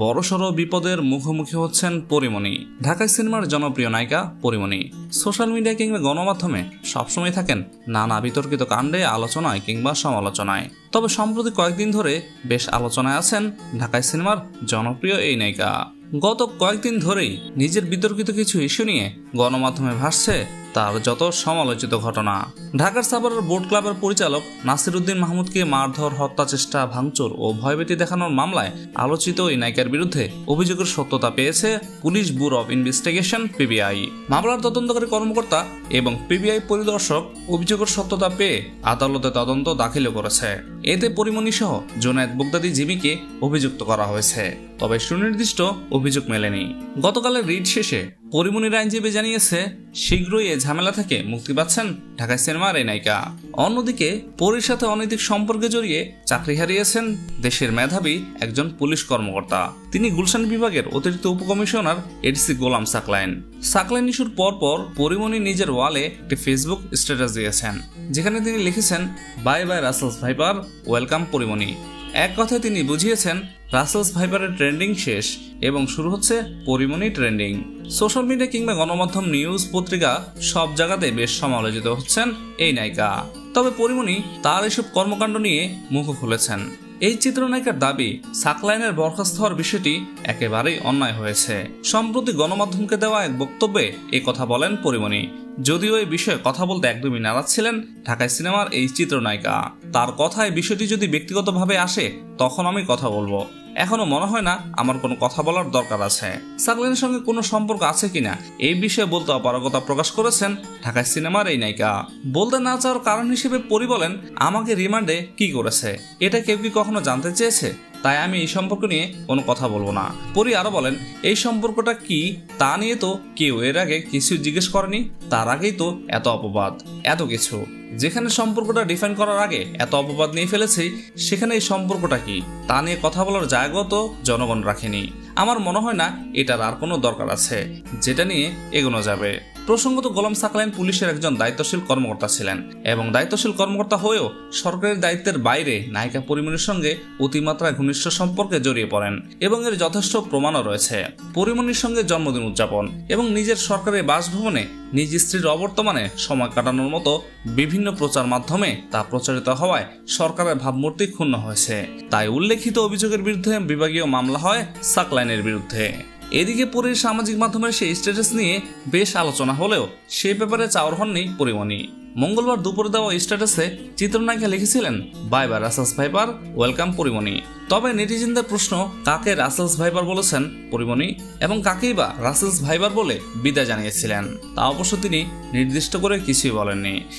বড়সড় বিপদের মুখোমুখি হচ্ছেন পরীমণি। ঢাকাই সিনেমার জনপ্রিয় নায়িকা পরীমণি সোশ্যাল মিডিয়া কিংবা গণমাধ্যমে সবসময় থাকেন নানা বিতর্কিত কাণ্ডে, আলোচনায় কিংবা সমালোচনায়। তবে সম্প্রতি কয়েকদিন ধরে বেশ আলোচনায় আছেন ঢাকাই সিনেমার জনপ্রিয় এই নায়িকা। গত কয়েকদিন ধরেই নিজের বিতর্কিত কিছু ইস্যু নিয়ে গণমাধ্যমে ভাসছে তার যত সমালোচিত ঘটনা। ঢাকার সাভারের বোট ক্লাবের পরিচালক নাসির উদ্দিন মাহমুদকে মারধর, হত্যা চেষ্টা, ভাঙচুর ও ভয়ভীতি দেখানোর মামলায় আলোচিত এই নায়িকার বিরুদ্ধে অভিযোগের সত্যতা পেয়েছে police bureau of investigation PBI. মামলার তদন্তকারী কর্মকর্তা এবং পিবিআই পরিদর্শক অভিযোগের সত্যতা পেয়ে আদালতে তদন্ত দাখিল করেছে। এতে পরীমণি সহ জুনায়েদ বুগদাদি জিমিকে অভিযুক্ত করা হয়েছে, তবে সুনির্দিষ্ট অভিযোগ মেলেনি। গতকালের রিট শেষে পরীমণির আইনজীবী জানিয়েছে শীঘ্রই এ ঝামেলা থেকে মুক্তি পাচ্ছেন ঢাকাই সিনেমার এই নায়িকা। অন্যদিকে পরীর সাথে অনৈতিক সম্পর্কে জড়িয়ে চাকরি হারিয়েছেন দেশের মেধাবী একজন পুলিশ কর্মকর্তা। তিনি গুলশান বিভাগের অতিরিক্ত উপকমিশনার এডিসি গোলাম সাকলাইন। সাকলাইন ইস্যুর পরপর পরীমণি নিজের ওয়ালে একটি ফেসবুক স্ট্যাটাস দিয়েছেন, যেখানে তিনি লিখেছেন, bye bye Russell's viper, welcome Pori Moni. এক কথায় তিনি বুঝিয়েছেন রাসেলস ভাইপারের ট্রেন্ডিং শেষ এবং শুরু হচ্ছে পরীমণি ট্রেন্ডিং। সোশ্যাল মিডিয়া কিংবা গণমাধ্যম, নিউজ, পত্রিকা সব জায়গাতে বেশ সমালোচিত হচ্ছেন এই নায়িকা। তবে পরীমণি তার এসব কর্মকাণ্ড নিয়ে মুখ খুলেছেন। এই চিত্রনায়িকার দাবি, সাকলাইনের বরখাস্ত হওয়ার বিষয়টি একেবারেই অন্যায় হয়েছে। সম্প্রতি গণমাধ্যমকে দেওয়া এক বক্তব্যে এ কথা বলেন পরীমণি। যদিও এই বিষয়ে কথা বলতে একদমই নারাজ ছিলেন ঢাকাই সিনেমার এই চিত্রনায়িকা। তার কথায় বিষয়টি যদি ব্যক্তিগতভাবে আসে তখন আমি কথা বলবো, এখনো মনে হয় না আমার কোনো কথা বলার দরকার আছে। সাকলাইনের সঙ্গে কোনো সম্পর্ক আছে কিনা এই বিষয়ে বলতে অপারগতা প্রকাশ করেছেন ঢাকাই সিনেমার এই নায়িকা। বলতে না চাওয়ার কারণ হিসেবে পরী বলেন, আমাকে রিমান্ডে কি করেছে এটা কেউ কি কখনো জানতে চেয়েছে, তাই আমি এই সম্পর্ক নিয়ে কোনো কথা বলবো না। পরী আরো বলেন, এই সম্পর্কটা কি তা নিয়ে তো কেউ এর আগে কিছু জিজ্ঞেস করেনি, তার আগেই তো এত অপবাদ, এত কিছু। যেখানে সম্পর্কটা ডিফাইন করার আগে এত অপবাদ নিয়ে ফেলেছি, সেখানে এই সম্পর্কটা কি তা নিয়ে কথা বলার জায়গা তো জনগণ রাখেনি। আমার মনে হয় না এটার আর কোনো দরকার আছে যেটা নিয়ে এগোনো যাবে। প্রসঙ্গত, গোলাম সাকলাইন পুলিশের একজন দায়িত্বশীল কর্মকর্তা ছিলেন এবং দায়িত্বশীল কর্মকর্তা হয়েও সরকারের দায়িত্বের বাইরে নায়িকা পরীমণির সঙ্গে অতিমাত্রায় ঘনিষ্ঠ সম্পর্কে জড়িয়ে পড়েন এবং এর যথেষ্ট প্রমাণও রয়েছে। পরীমণির সঙ্গে জন্মদিন উদযাপন এবং নিজের সরকারি বাসভবনে নিজ স্ত্রীর অবর্তমানে সময় কাটানোর মতো বিভিন্ন প্রচার মাধ্যমে তা প্রচারিত হওয়ায় সরকারের ভাবমূর্তি ক্ষুণ্ণ হয়েছে। তাই উল্লেখিত অভিযোগের বিরুদ্ধে বিভাগীয় মামলা হয় সাকলাইনের বিরুদ্ধে। এদিকে পরীর সামাজিক মাধ্যমের সেই স্ট্যাটাস নিয়ে বেশ আলোচনা হলেও সে ব্যাপারে চাওয়ার হননি পরীমণি। মঙ্গলবার দুপুরে দেওয়া স্ট্যাটাসে চিত্রনায়িকা লিখেছিলেন, bye bye Russell's viper, welcome Pori Moni. তবে নেটিজেনদের প্রশ্ন, কাকে রাসেলস ভাইপার বলেছেন পরীমণি এবং কাকেই বা রাসেলস ভাইপার বলে বিদায় জানিয়েছিলেন, তা অবশ্য তিনি নির্দিষ্ট করে কিছুই বলেননি।